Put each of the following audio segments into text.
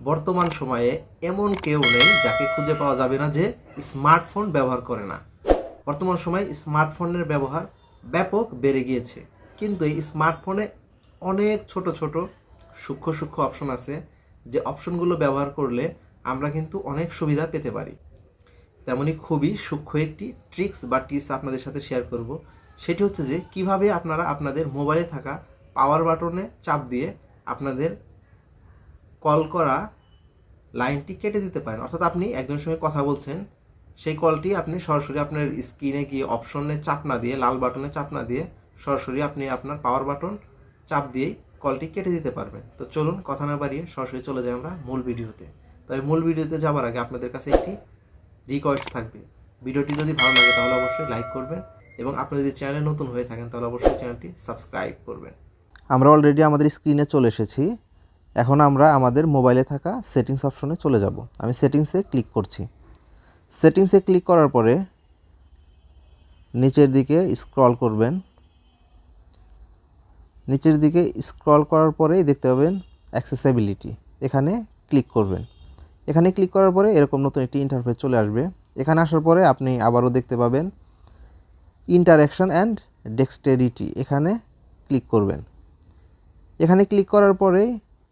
বর্তমান সময়ে এমন কেউ নেই যাকে খুঁজে পাওয়া যাবে না যে স্মার্টফোন ব্যবহার করে না। বর্তমান সময়ে স্মার্টফোনের ব্যবহার ব্যাপক বেড়ে গিয়েছে, কিন্তু এই স্মার্টফোনে অনেক ছোট ছোট সূক্ষ্ম সূক্ষ্ম অপশন আছে, যে অপশনগুলো ব্যবহার করলে আমরা কিন্তু অনেক সুবিধা পেতে পারি। তেমনি খুবই সূক্ষ্ম একটি ট্রিক্স বা টিপস আপনাদের সাথে শেয়ার করব। সেটি হচ্ছে যে কিভাবে আপনারা আপনাদের মোবাইলে থাকা পাওয়ার বাটনে চাপ দিয়ে আপনাদের কল করা লাইনটি কেটে দিতে পারেন। অর্থাৎ আপনি একজনের সঙ্গে কথা বলছেন, সেই কলটি আপনি সরাসরি আপনার স্ক্রিনে গিয়ে অপশনে চাপ না দিয়ে, লাল বাটনে চাপ না দিয়ে সরাসরি আপনি আপনার পাওয়ার বাটন চাপ দিয়েই কলটি কেটে দিতে পারবেন। তো চলুন কথা না বাড়িয়ে সরাসরি চলে যাই আমরা মূল ভিডিওতে। তবে মূল ভিডিওতে যাওয়ার আগে আপনাদের কাছে একটি রিকোয়েস্ট থাকবে, ভিডিওটি যদি ভালো লাগে তাহলে অবশ্যই লাইক করবেন, এবং আপনি যদি চ্যানেলে নতুন হয়ে থাকেন তাহলে অবশ্যই চ্যানেলটি সাবস্ক্রাইব করবেন। আমরা অলরেডি আমাদের স্ক্রিনে চলে এসেছি। এখন আমরা আমাদের মোবাইলে থাকা সেটিংস অপশনে চলে যাব। আমি সেটিংসে ক্লিক করছি। সেটিংসে ক্লিক করার পরে নিচের দিকে স্ক্রল করবেন। নিচের দিকে স্ক্রল করার পরেই দেখতে পাবেন অ্যাক্সেসিবিলিটি, এখানে ক্লিক করবেন। এখানে ক্লিক করার পরে এরকম নতুন একটি ইন্টারফেস চলে আসবে। এখানে আসার পরে আপনি আবারও দেখতে পাবেন ইন্টারঅ্যাকশন অ্যান্ড ডেক্সটেরিটি, এখানে ক্লিক করবেন। এখানে ক্লিক করার পরে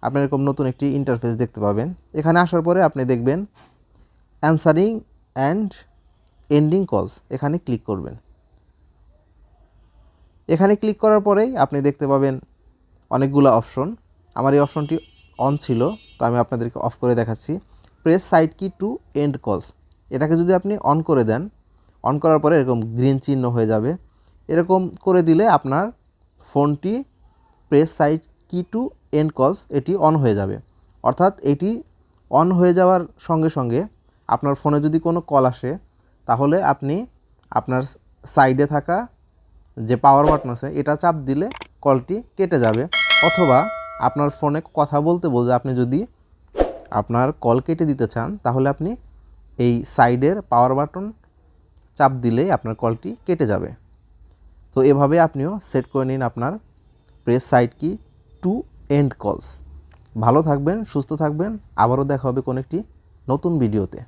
আপনি এরকম নতুন একটি ইন্টারফেস দেখতে পাবেন। এখানে আসার পরে আপনি দেখবেন অ্যানসারিং অ্যান্ড এন্ডিং কলস, এখানে ক্লিক করবেন। এখানে ক্লিক করার পরেই আপনি দেখতে পাবেন অনেকগুলো অপশন। আমার এই অপশনটি অন ছিল, তো আমি আপনাদেরকে অফ করে দেখাচ্ছি। প্রেস সাইড কি টু এন্ড কলস, এটাকে যদি আপনি অন করে দেন, অন করার পরে এরকম গ্রিন চিহ্ন হয়ে যাবে। এরকম করে দিলে আপনার ফোনটি প্রেস সাইড কি টু এন্ড কলস এটি অন হয়ে যাবে। অর্থাৎ এটি অন হয়ে যাওয়ার সঙ্গে সঙ্গে আপনার ফোনে যদি কোনো কল আসে, তাহলে আপনি আপনার সাইডে থাকা যে পাওয়ার বাটন আছে এটা চাপ দিলে কলটি কেটে যাবে। অথবা আপনার ফোনে কথা বলতে বলতে আপনি যদি আপনার কল কেটে দিতে চান, তাহলে আপনি এই সাইডের পাওয়ার বাটন চাপ দিলেই আপনার কলটি কেটে যাবে। তো এভাবে আপনিও সেট করে নিন আপনার প্রেস সাইড কি টু এন্ড কলস। ভালো থাকবেন, সুস্থ থাকবেন, আবারও দেখা হবে কোনো একটি নতুন ভিডিওতে।